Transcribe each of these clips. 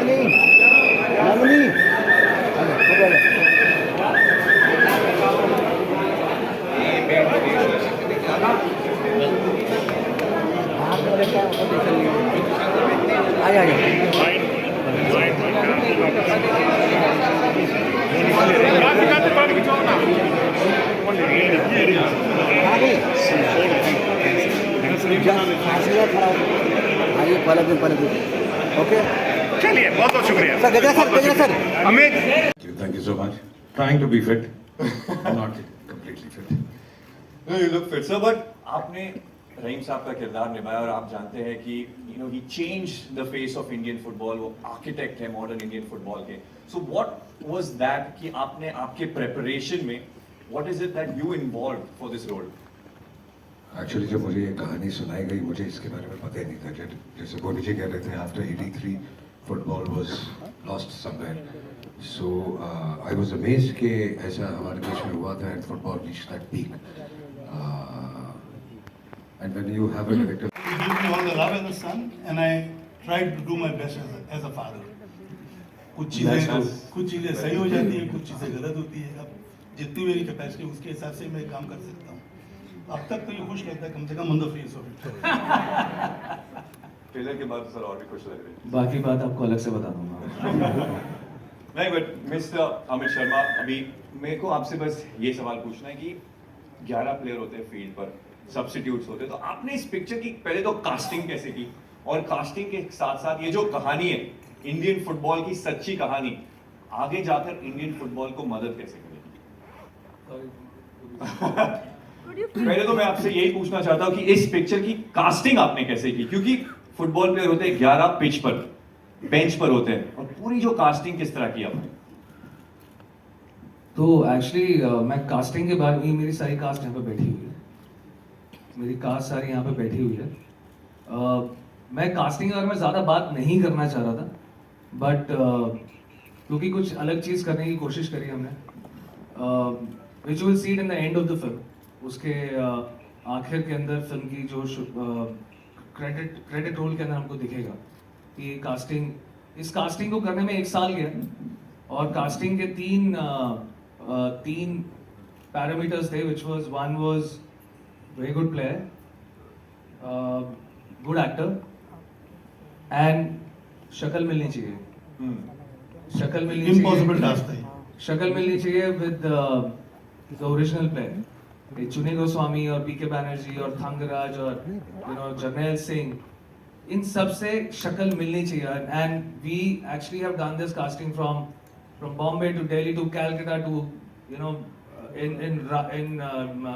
नंदिनी नंदिनी आइए पलक ओके चलिए बहुत बहुत शुक्रिया सर गजरा sir Amit Thank you so much. Trying to be fit, not completely fit. No, you look fit, sir. But आपने रहीम साहब का किरदार निभाया और आप जानते हैं कि he changed the face of Indian football. वो आर्किटेक्ट है मॉडर्न इंडियन फुटबॉल के. So what was that कि आपने आपके preparation में what is it that you involved for this role? Actually जब मुझे ये कहानी सुनाई गई मुझे इसके बारे में पता ही नहीं था. जैसे गोनी जी कह रहे थे after 83 football was lost somewhere. So I was amazed कि ऐसा हमारे देश में हुआ था and football reached that peak. And when you have a director. He gave me all the love as a son, and I tried to do my best as a father. कुछ चीज़ें सही हो जाती है, कुछ चीज़ें गलत होती है. अब जितनी मेरी कैपेसिटी उसके हिसाब से मैं काम कर सकता हूँ. अब तक तो ये खुश लगता है कम से come on the face of it. Trailer के बाद सर और भी खुश लग रहे हैं. बाकी बात आपको अलग से बता दूंगा. नहीं बट मिस्टर अमित शर्मा अभी मेरे को आपसे बस ये सवाल पूछना है कि 11 प्लेयर होते हैं फील्ड पर सब्स्टिट्यूट्स होते हैं तो आपने इस पिक्चर की पहले तो कास्टिंग कैसे की और कास्टिंग के साथ साथ ये जो कहानी है इंडियन फुटबॉल की सच्ची कहानी आगे जाकर इंडियन फुटबॉल को मदद कैसे करेगी. पहले तो मैं आपसे यही पूछना चाहता हूँ कि इस पिक्चर की कास्टिंग आपने कैसे की क्योंकि फुटबॉल प्लेयर होते हैं 11 पिच पर बेंच पर होते हैं और पूरी जो कास्टिंग किस तरह की आपने. तो एक्चुअली मैं कास्टिंग के बाद मेरी सारी कास्ट यहाँ पे बैठी हुई है. मेरी कास्ट सारी यहाँ पे बैठी हुई है. मैं कास्टिंग के बारे में ज़्यादा बात नहीं करना चाह रहा था बट क्योंकि कुछ अलग चीज़ करने की कोशिश करी हमने which will see it in the end of the film. उसके आखिर के अंदर फिल्म की जो क्रेडिट रोल के अंदर हमको दिखेगा कि इस कास्टिंग को करने में 1 साल गया और कास्टिंग के तीन पैरामीटर्स थे which was one was very good player, good actor and शक्ल मिलनी चाहिए. शक्ल मिलनी चाहिए. इम्पॉसिबल टास्क है. शक्ल मिलनी चाहिए विद द ओरिजिनल प्लेयर. चुनी गोस्वामी और पीके बैनर्जी और थंगराज और जर्नैल सिंह इन सब से शक्ल मिलनी चाहिए. And we actually have done this casting from Bombay to Delhi to Calcutta to in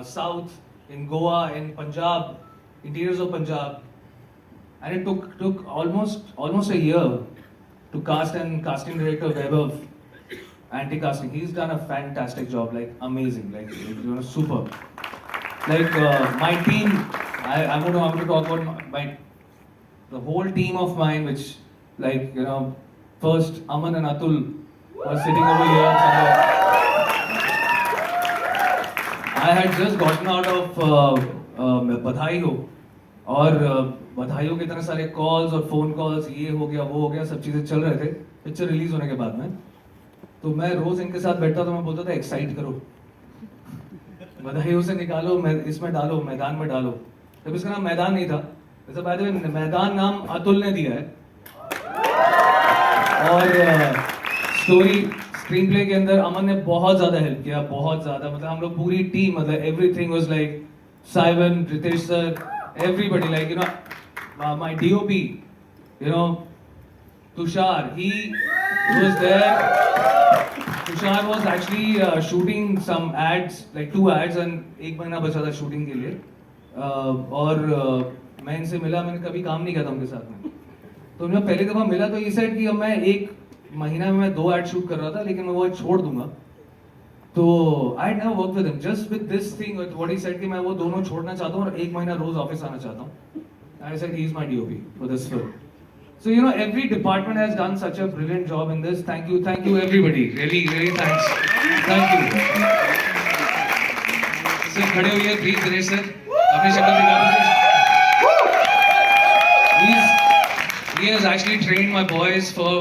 south, in Goa, in Punjab, interiors of Punjab, and it took almost a year to cast, and casting director Vaibhav anti-casting, he's done a fantastic job, like amazing, like super. Like my team, I'm going to talk about the whole team of mine, which like first Aman and Atul were sitting over here somewhere. I had just gotten out of बधाई हो और बधाई हो के इतने सारे calls और phone calls ये हो गया वो हो गया सब चीज़ें चल रहे थे पिक्चर रिलीज होने के बाद में. तो मैं रोज इनके साथ बैठता तो मैं बोलता था एक्साइट करो, बधाइयों से निकालो, इसमें डालो, मैदान में डालो. जब इसका नाम मैदान नहीं था, जैसे बाय द वे मैदान नाम अतुल ने दिया है. और स्क्रीन प्ले के अंदर अमन ने बहुत ज्यादा हेल्प किया, बहुत ज्यादा. मतलब हम लोग पूरी टीम, मतलब एवरीथिंग वाज लाइक साइवन, Ritesh sir, everybody, like my DOP, Tushar, he was there. Tushar was actually shooting some ads, like 2 ads, and 1 महीना बचा था शूटिंग के लिए. और मैं इनसे मिला, मैंने कभी काम नहीं किया था उनके साथ में. तो मैं पहली दफा मिला तो ये सेट कि अब मैं 1 महीना में मैं 2 एड शूट कर रहा था लेकिन मैं वो छोड़ दूंगा. तो I never work with him, just with this thing what he said कि मैं वो दोनों छोड़ना चाहता हूँ और 1 महीना रोज ऑफिस आना चाहता हूँ. I said he is my DOP for this film. So every department has done such a brilliant job in this. Thank you everybody. Really thanks. Thank you. Sir, खड़े होइए please, दिनेश sir. अपनी शक्ल दिखा दीजिए. He has actually trained my boys for